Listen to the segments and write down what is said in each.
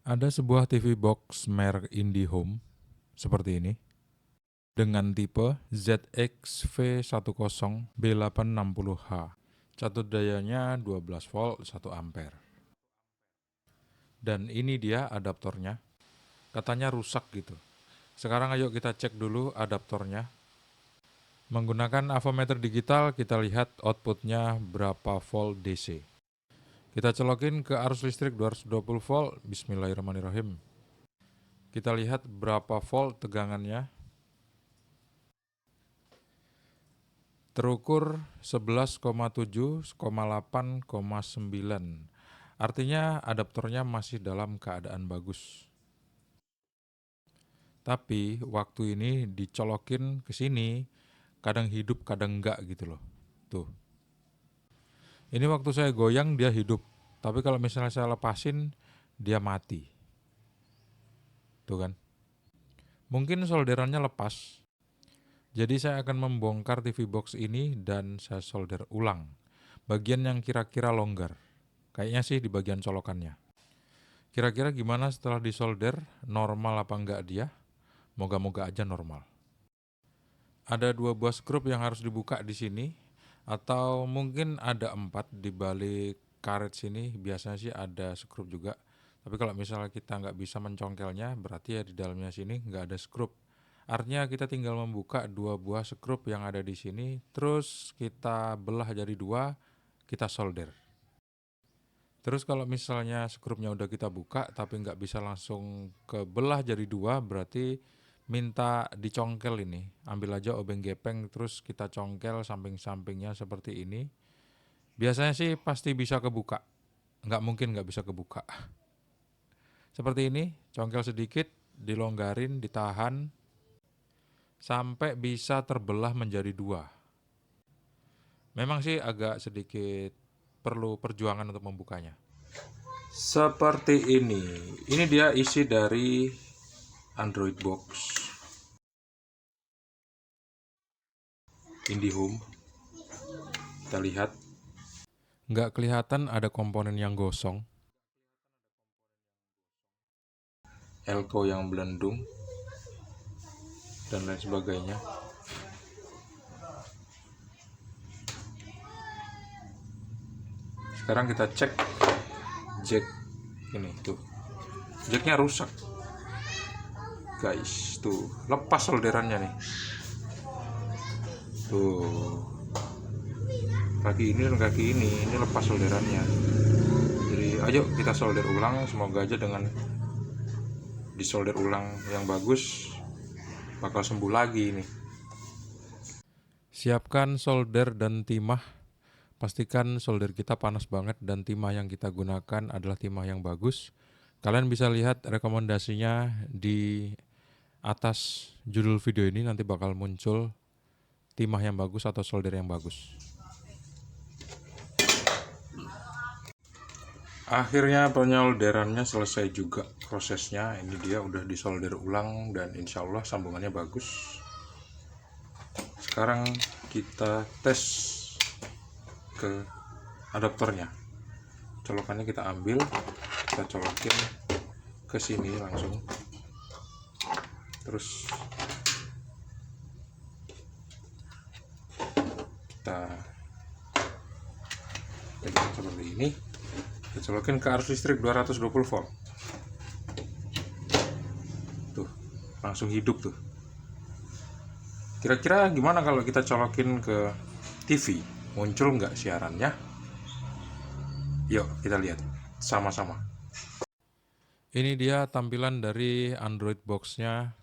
Ada sebuah TV box merek IndiHome seperti ini dengan tipe ZX-V10B860H. Catur dayanya 12 volt 1 ampere. Dan ini dia adaptornya. Katanya rusak gitu. Sekarang ayo kita cek dulu adaptornya. Menggunakan avometer digital kita lihat outputnya berapa volt DC. Kita colokin ke arus listrik 220 volt. Bismillahirrahmanirrahim. Kita lihat berapa volt tegangannya. Terukur 11,7, 8,9. Artinya adaptornya masih dalam keadaan bagus. Tapi waktu ini dicolokin ke sini, kadang hidup kadang enggak gitu loh. Tuh. Ini waktu saya goyang dia hidup, tapi kalau misalnya saya lepasin dia mati. Tuh kan. Mungkin solderannya lepas. Jadi saya akan membongkar TV box ini dan saya solder ulang. Bagian yang kira-kira longgar. Kayaknya sih di bagian colokannya. Kira-kira gimana setelah disolder? Normal apa enggak dia? Moga-moga aja normal. Ada 2 buah skrup yang harus dibuka di sini, atau mungkin ada 4 di balik karet sini. Biasanya sih ada skrup juga. Tapi kalau misalnya kita nggak bisa mencongkelnya, berarti ya di dalamnya sini nggak ada skrup. Artinya kita tinggal membuka 2 buah skrup yang ada di sini, terus kita belah jadi 2, kita solder. Terus kalau misalnya skrupnya udah kita buka tapi nggak bisa langsung kebelah jadi 2, berarti minta dicongkel ini. Ambil aja obeng gepeng terus kita congkel samping-sampingnya seperti ini. Biasanya sih pasti bisa kebuka. Nggak mungkin nggak bisa kebuka. Seperti ini, congkel sedikit, dilonggarin, ditahan, sampai bisa terbelah menjadi 2. Memang sih agak sedikit perlu perjuangan untuk membukanya. Seperti ini. Ini dia isi dari Android box IndiHome. Kita lihat. Nggak kelihatan ada komponen yang gosong. Elko yang belendung. Dan lain sebagainya. Sekarang kita cek jack ini tuh. Jacknya rusak. Guys, tuh lepas solderannya nih. Tuh. Kaki ini dan kaki ini lepas solderannya. Jadi ayo kita solder ulang, semoga aja dengan disolder ulang yang bagus bakal sembuh lagi ini. Siapkan solder dan timah. Pastikan solder kita panas banget dan timah yang kita gunakan adalah timah yang bagus. Kalian bisa lihat rekomendasinya di atas judul video ini, nanti bakal muncul timah yang bagus atau solder yang bagus. Akhirnya penyolderannya selesai juga prosesnya. Ini dia udah disolder ulang dan insya Allah sambungannya bagus. Sekarang kita tes ke adaptornya. Colokannya kita ambil, kita colokin ke sini langsung. Terus kita pegang seperti ini. Kita colokin ke arus listrik 220 volt. Tuh, langsung hidup tuh. Kira-kira gimana kalau kita colokin ke TV? Muncul nggak siarannya? Yuk kita lihat sama-sama. Ini dia tampilan dari Android box-nya.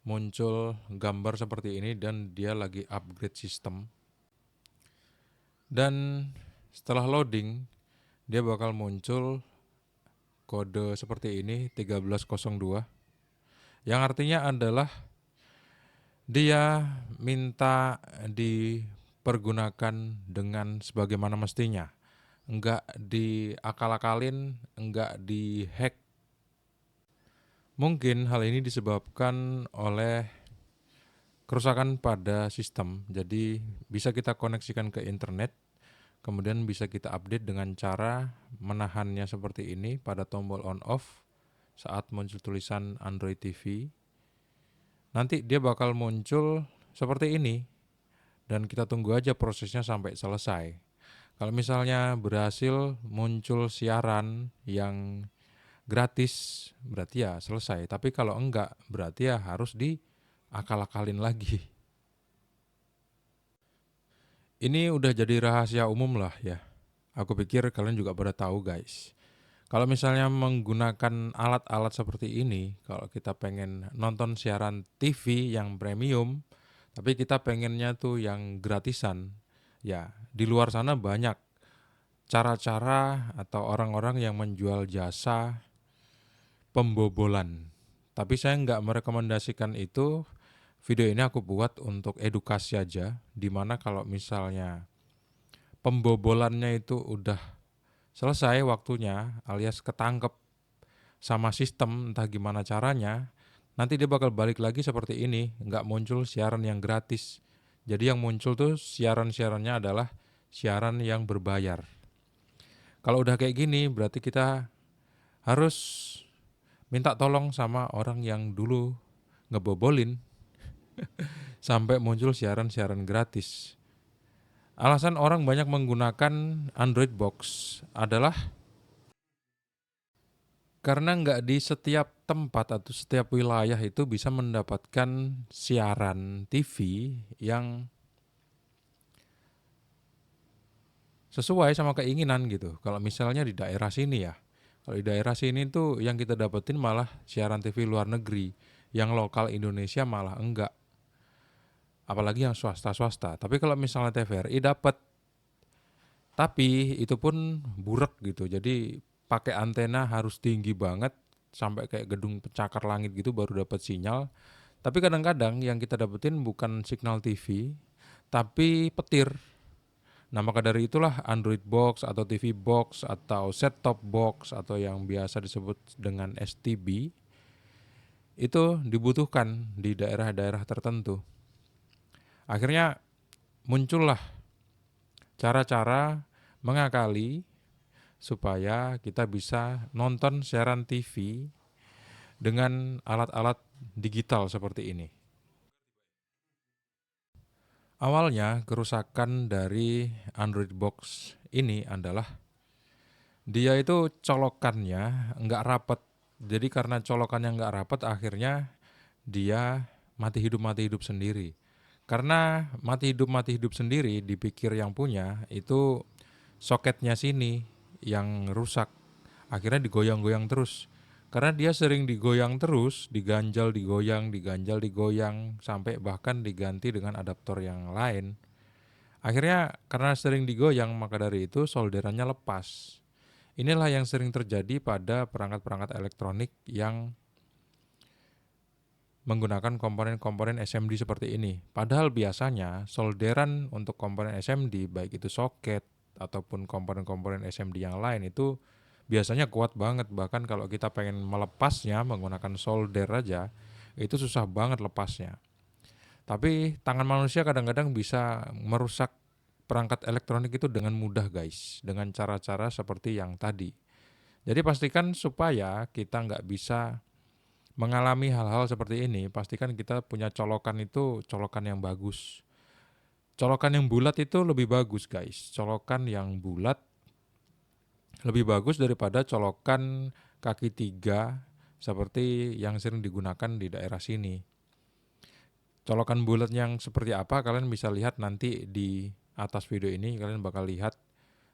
Muncul gambar seperti ini dan dia lagi upgrade sistem. Dan setelah loading, dia bakal muncul kode seperti ini 1302. Yang artinya adalah dia minta dipergunakan dengan sebagaimana mestinya. Enggak diakal-akalin, enggak dihack. Mungkin hal ini disebabkan oleh kerusakan pada sistem. Jadi bisa kita koneksikan ke internet, kemudian bisa kita update dengan cara menahannya seperti ini pada tombol on off. saat muncul tulisan Android TV, nanti dia bakal muncul seperti ini dan kita tunggu aja prosesnya sampai selesai. Kalau misalnya berhasil muncul siaran yang gratis, berarti ya selesai. Tapi kalau enggak, berarti ya harus diakal-akalin lagi. Ini udah jadi rahasia umum lah ya. Aku pikir kalian juga pada tahu guys. Kalau misalnya menggunakan alat-alat seperti ini, kalau kita pengen nonton siaran TV yang premium, tapi kita pengennya tuh yang gratisan, ya di luar sana banyak cara-cara atau orang-orang yang menjual jasa pembobolan. Tapi saya nggak merekomendasikan itu. Video ini aku buat untuk edukasi aja, dimana kalau misalnya pembobolannya itu udah selesai waktunya alias ketangkep sama sistem entah gimana caranya, nanti dia bakal balik lagi seperti ini, nggak muncul siaran yang gratis. Jadi yang muncul tuh siaran-siarannya adalah siaran yang berbayar. Kalau udah kayak gini berarti kita harus minta tolong sama orang yang dulu ngebobolin sampai muncul siaran-siaran gratis. Alasan orang banyak menggunakan Android Box adalah karena nggak di setiap tempat atau setiap wilayah itu bisa mendapatkan siaran TV yang sesuai sama keinginan gitu. Kalau misalnya di daerah sini ya, kalau di daerah sini tuh yang kita dapetin malah siaran TV luar negeri, yang lokal Indonesia malah enggak. Apalagi yang swasta-swasta. Tapi kalau misalnya TVRI dapat, tapi itu pun burek gitu. Jadi pakai antena harus tinggi banget sampai kayak gedung pencakar langit gitu baru dapat sinyal. Tapi kadang-kadang yang kita dapetin bukan signal TV, tapi petir. Nah maka dari itulah Android Box atau TV Box atau set-top box atau yang biasa disebut dengan STB itu dibutuhkan di daerah-daerah tertentu. Akhirnya muncullah cara-cara mengakali supaya kita bisa nonton siaran TV dengan alat-alat digital seperti ini. Awalnya kerusakan dari Android Box ini adalah dia itu colokannya nggak rapet. Jadi karena colokannya nggak rapet akhirnya dia mati hidup sendiri. Karena mati hidup sendiri dipikir yang punya itu soketnya sini yang rusak. Akhirnya digoyang-goyang terus. Karena dia sering digoyang terus, diganjal, digoyang, sampai bahkan diganti dengan adaptor yang lain. Akhirnya karena sering digoyang, maka dari itu solderannya lepas. Inilah yang sering terjadi pada perangkat-perangkat elektronik yang menggunakan komponen-komponen SMD seperti ini. Padahal biasanya solderan untuk komponen SMD, baik itu soket ataupun komponen-komponen SMD yang lain itu biasanya kuat banget. Bahkan kalau kita pengen melepasnya menggunakan solder aja, itu susah banget lepasnya. Tapi tangan manusia kadang-kadang bisa merusak perangkat elektronik itu dengan mudah guys, dengan cara-cara seperti yang tadi. Jadi pastikan supaya kita nggak bisa mengalami hal-hal seperti ini, pastikan kita punya colokan itu colokan yang bagus. Colokan yang bulat itu lebih bagus guys. Colokan yang bulat lebih bagus daripada colokan kaki tiga seperti yang sering digunakan di daerah sini. Colokan bulat yang seperti apa kalian bisa lihat nanti di atas video ini. Kalian bakal lihat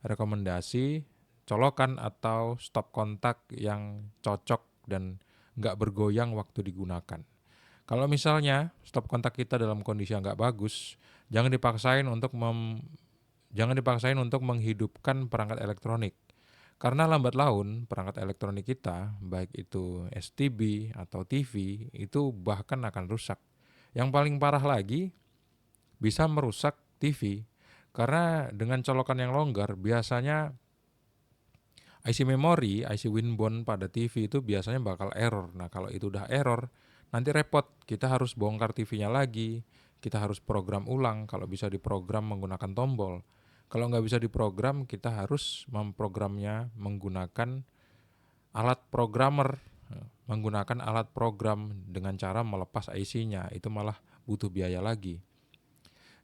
rekomendasi colokan atau stop kontak yang cocok dan nggak bergoyang waktu digunakan. Kalau misalnya stop kontak kita dalam kondisi yang nggak bagus, jangan dipaksain untuk menghidupkan perangkat elektronik. Karena lambat laun perangkat elektronik kita, baik itu STB atau TV, itu bahkan akan rusak. Yang paling parah lagi, bisa merusak TV. Karena dengan colokan yang longgar, biasanya IC memori, IC Winbond pada TV itu biasanya bakal error. Nah kalau itu udah error, nanti repot. Kita harus bongkar TV-nya lagi, kita harus program ulang kalau bisa diprogram menggunakan tombol. Kalau nggak bisa diprogram, kita harus memprogramnya menggunakan alat programmer. menggunakan alat program dengan cara melepas IC-nya, itu malah butuh biaya lagi.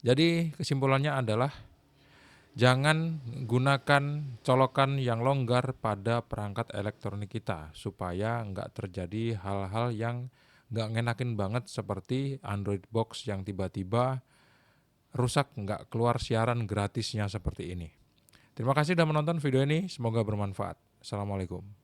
Jadi kesimpulannya adalah jangan gunakan colokan yang longgar pada perangkat elektronik kita supaya nggak terjadi hal-hal yang nggak ngenakin banget seperti Android Box yang tiba-tiba rusak nggak keluar siaran gratisnya seperti ini. Terima kasih sudah menonton video ini, semoga bermanfaat. Assalamualaikum.